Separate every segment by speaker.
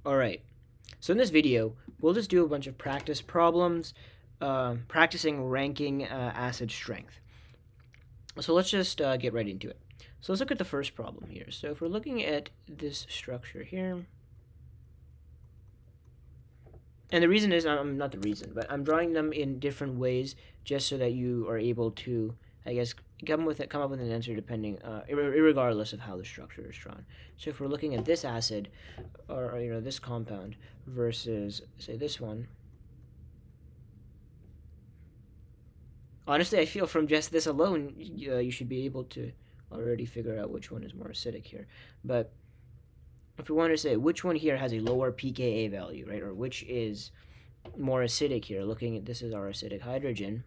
Speaker 1: Alright, so in this video, we'll just do a bunch of practice problems, practicing ranking acid strength. So let's just get right into it. So let's look at the first problem here. So if we're looking at this structure here, and the reason is, not the reason, but I'm drawing them in different ways just so that you are able to, I guess, come up with an answer depending, irregardless of how the structure is drawn. So if we're looking at this acid, or this compound versus say this one, honestly I feel from just this alone you should be able to already figure out which one is more acidic here. But if we want to say which one here has a lower pKa value, right, or which is more acidic here, looking at this is our acidic hydrogen,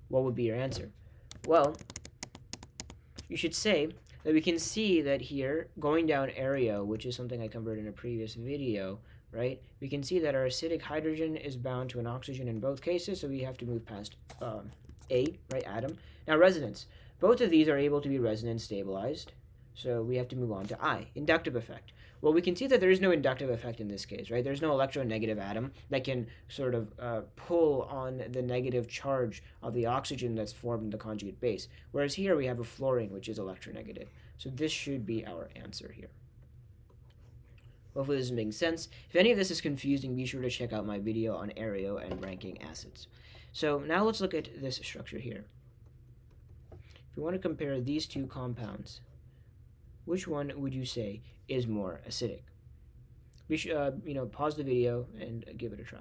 Speaker 1: what would be your answer? Well, you should say that we can see that here, going down ARIO, which is something I covered in a previous video, right, we can see that our acidic hydrogen is bound to an oxygen in both cases, so we have to move past A, right, atom. Now, resonance. Both of these are able to be resonance stabilized, so we have to move on to I, inductive effect. Well, we can see that there is no inductive effect in this case, right? There's no electronegative atom that can sort of pull on the negative charge of the oxygen that's formed in the conjugate base. Whereas here we have a fluorine, which is electronegative. So this should be our answer here. Hopefully this is making sense. If any of this is confusing, be sure to check out my video on ARIO and ranking acids. So now let's look at this structure here. If we want to compare these two compounds, which one would you say is more acidic? We should, pause the video and give it a try.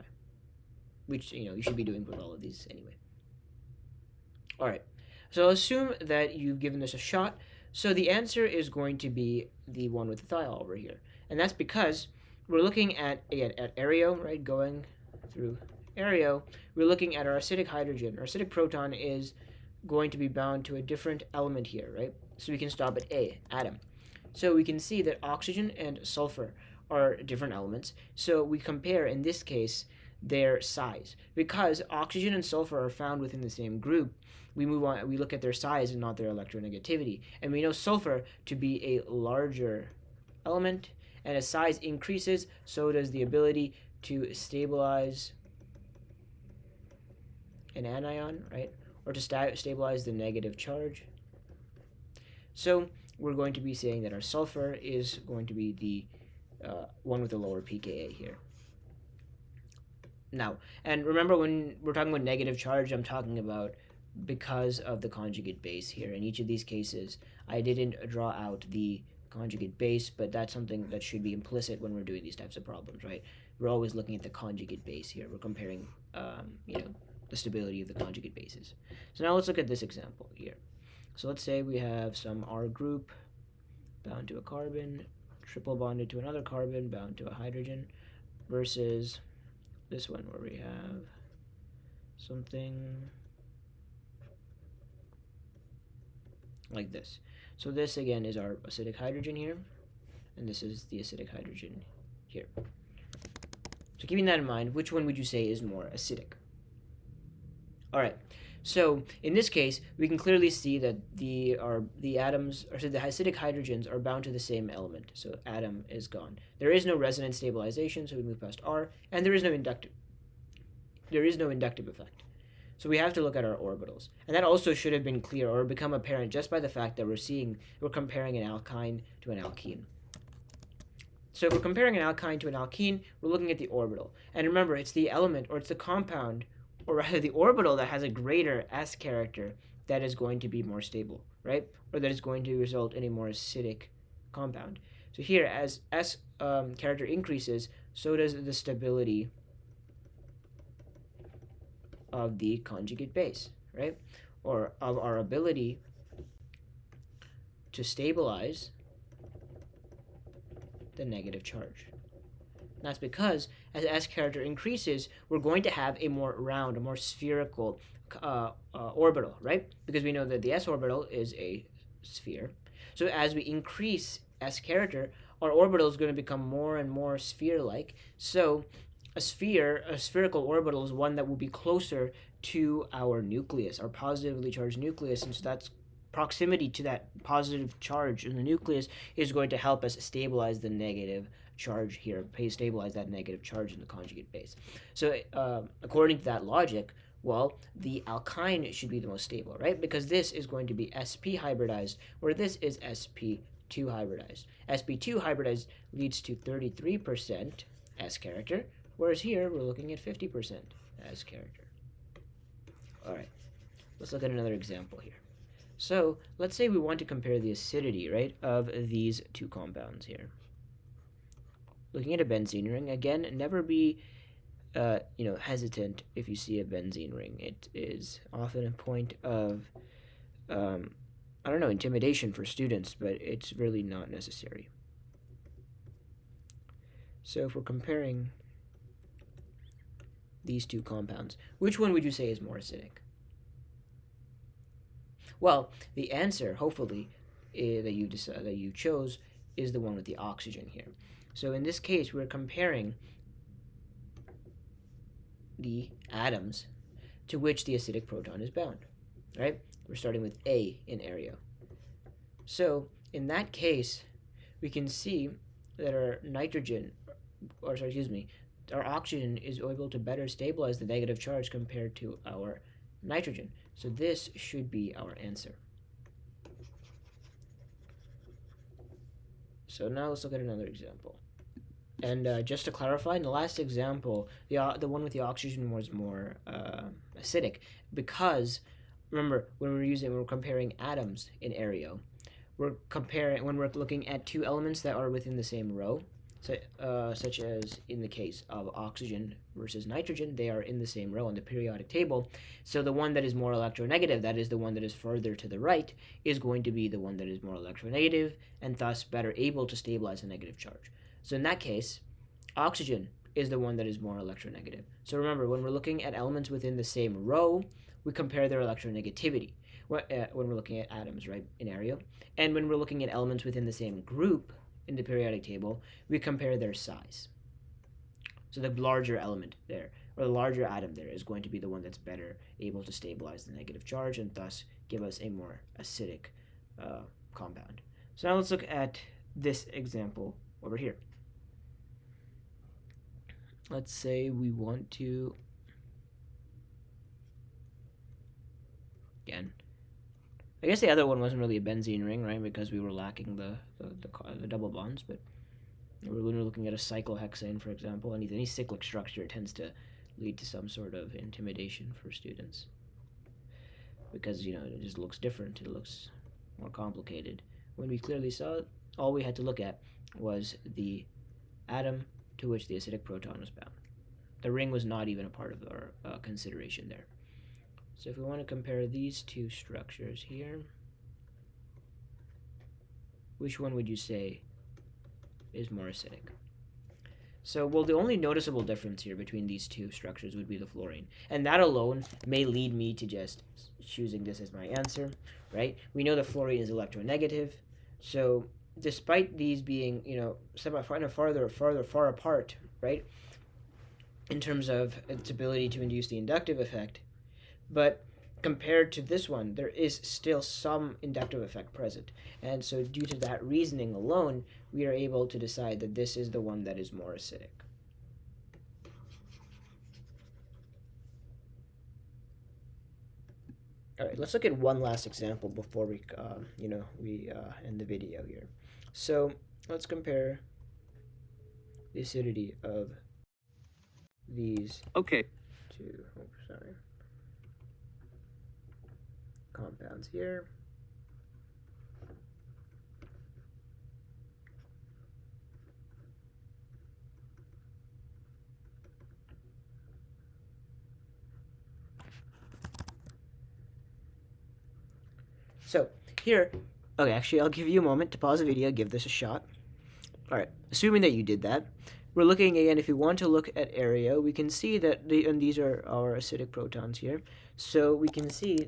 Speaker 1: Which, you should be doing with all of these anyway. All right. So assume that you've given this a shot. So the answer is going to be the one with the thiol over here. And that's because we're looking at, again, at ARIO, right, going through ARIO, we're looking at our acidic hydrogen. Our acidic proton is going to be bound to a different element here, right? So we can stop at A, atom. So we can see that oxygen and sulfur are different elements. So we compare, in this case, their size. Because oxygen and sulfur are found within the same group, we look at their size and not their electronegativity. And we know sulfur to be a larger element, and as size increases, so does the ability to stabilize an anion, right? Or to stabilize the negative charge. So we're going to be saying that our sulfur is going to be the one with the lower pKa here. Now, and remember when we're talking about negative charge, I'm talking about because of the conjugate base here. In each of these cases, I didn't draw out the conjugate base, but that's something that should be implicit when we're doing these types of problems, right? We're always looking at the conjugate base here. We're comparing, the stability of the conjugate bases. So now let's look at this example here. So let's say we have some R group bound to a carbon, triple bonded to another carbon, bound to a hydrogen, versus this one where we have something like this. So this again is our acidic hydrogen here, and this is the acidic hydrogen here. So keeping that in mind, which one would you say is more acidic? All right. So in this case, we can clearly see that the acidic hydrogens are bound to the same element. So atom is gone. There is no resonance stabilization, so we move past R, and there is no inductive effect. So we have to look at our orbitals. And that also should have been clear or become apparent just by the fact that we're comparing an alkyne to an alkene. So if we're comparing an alkyne to an alkene, we're looking at the orbital. And remember, it's the element, or it's the compound, or rather the orbital that has a greater S character that is going to be more stable, right? Or that is going to result in a more acidic compound. So here, as S character increases, so does the stability of the conjugate base, right? Or of our ability to stabilize the negative charge. And that's because as S character increases, we're going to have a more round, a more spherical orbital, right? Because we know that the S orbital is a sphere. So as we increase S character, our orbital is going to become more and more sphere-like. So a spherical orbital is one that will be closer to our nucleus, our positively charged nucleus, and so that's proximity to that positive charge in the nucleus is going to help us stabilize the negative charge here, stabilize that negative charge in the conjugate base. So according to that logic, well, the alkyne should be the most stable, right? Because this is going to be sp hybridized, where this is sp2 hybridized. sp2 hybridized leads to 33% S character, whereas here we're looking at 50% S character. All right, let's look at another example here. So let's say we want to compare the acidity, right, of these two compounds here. Looking at a benzene ring, again, never be hesitant if you see a benzene ring. It is often a point of, intimidation for students, but it's really not necessary. So if we're comparing these two compounds, which one would you say is more acidic? Well, the answer, hopefully, that you chose is the one with the oxygen here. So in this case, we're comparing the atoms to which the acidic proton is bound, right? We're starting with A in ARIO. So in that case, we can see that our our oxygen is able to better stabilize the negative charge compared to our nitrogen. So this should be our answer. So now let's look at another example. And just to clarify, in the last example, the one with the oxygen was more acidic because, remember, when we're comparing atoms in ARIO, when we're looking at two elements that are within the same row, such as in the case of oxygen versus nitrogen, they are in the same row on the periodic table. So the one that is more electronegative, that is the one that is further to the right, is going to be the one that is more electronegative and thus better able to stabilize a negative charge. So in that case, oxygen is the one that is more electronegative. So remember, when we're looking at elements within the same row, we compare their electronegativity when we're looking at atoms, right, in ARIO. And when we're looking at elements within the same group in the periodic table, we compare their size. So the larger element there, or the larger atom there, is going to be the one that's better able to stabilize the negative charge and thus give us a more acidic compound. So now let's look at this example over here. Let's say we want to, again, I guess the other one wasn't really a benzene ring, right, because we were lacking the double bonds, but when we're looking at a cyclohexane, for example, any cyclic structure tends to lead to some sort of intimidation for students because, it just looks different, it looks more complicated. When we clearly saw it, all we had to look at was the atom to which the acidic proton was bound. The ring was not even a part of our consideration there. So if we want to compare these two structures here, which one would you say is more acidic? So, well, the only noticeable difference here between these two structures would be the fluorine. And that alone may lead me to just choosing this as my answer, right? We know the fluorine is electronegative. So despite these being, far apart, right, in terms of its ability to induce the inductive effect, but compared to this one, there is still some inductive effect present. And so due to that reasoning alone, we are able to decide that this is the one that is more acidic. All right, let's look at one last example before we end the video here. So let's compare the acidity of these two compounds here. So here, okay, actually I'll give you a moment to pause the video, give this a shot. All right, assuming that you did that, we're looking again, if you want to look at ARIO, we can see that these are our acidic protons here. So we can see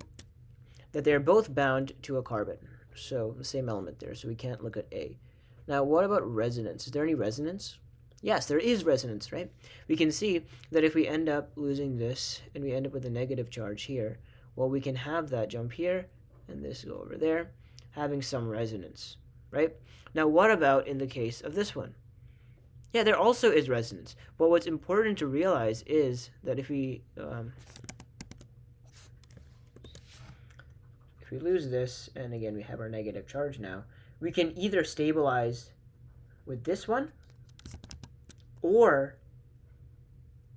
Speaker 1: that they're both bound to a carbon. So the same element there, so we can't look at A. Now, what about resonance? Is there any resonance? Yes, there is resonance, right? We can see that if we end up losing this and we end up with a negative charge here, well, we can have that jump here and this go over there, having some resonance, right? Now, what about in the case of this one? Yeah, there also is resonance. But what's important to realize is that if we lose this, and again we have our negative charge now, we can either stabilize with this one or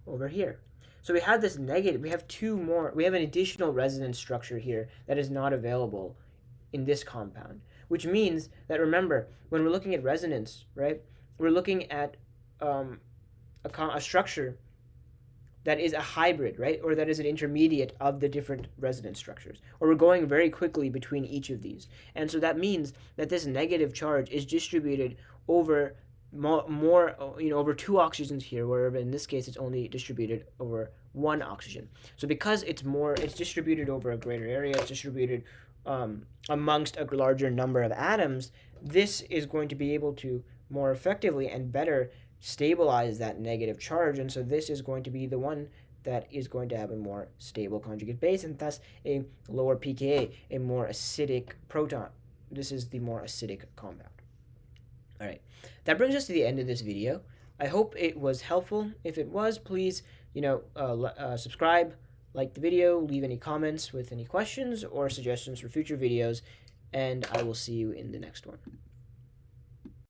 Speaker 1: over here. So we have this negative, we have two more, we have an additional resonance structure here that is not available in this compound, which means that, remember, when we're looking at resonance, right, we're looking at a structure that is a hybrid, right, or that is an intermediate of the different resonance structures, or we're going very quickly between each of these. And so that means that this negative charge is distributed over more over two oxygens here, where in this case it's only distributed over one oxygen. So because it's distributed over a greater area, it's distributed amongst a larger number of atoms, this is going to be able to more effectively and better stabilize that negative charge, and so this is going to be the one that is going to have a more stable conjugate base, and thus a lower pKa, a more acidic proton. This is the more acidic compound. All right, that brings us to the end of this video. I hope it was helpful. If it was, please, subscribe, like the video, leave any comments with any questions or suggestions for future videos, and I will see you in the next one.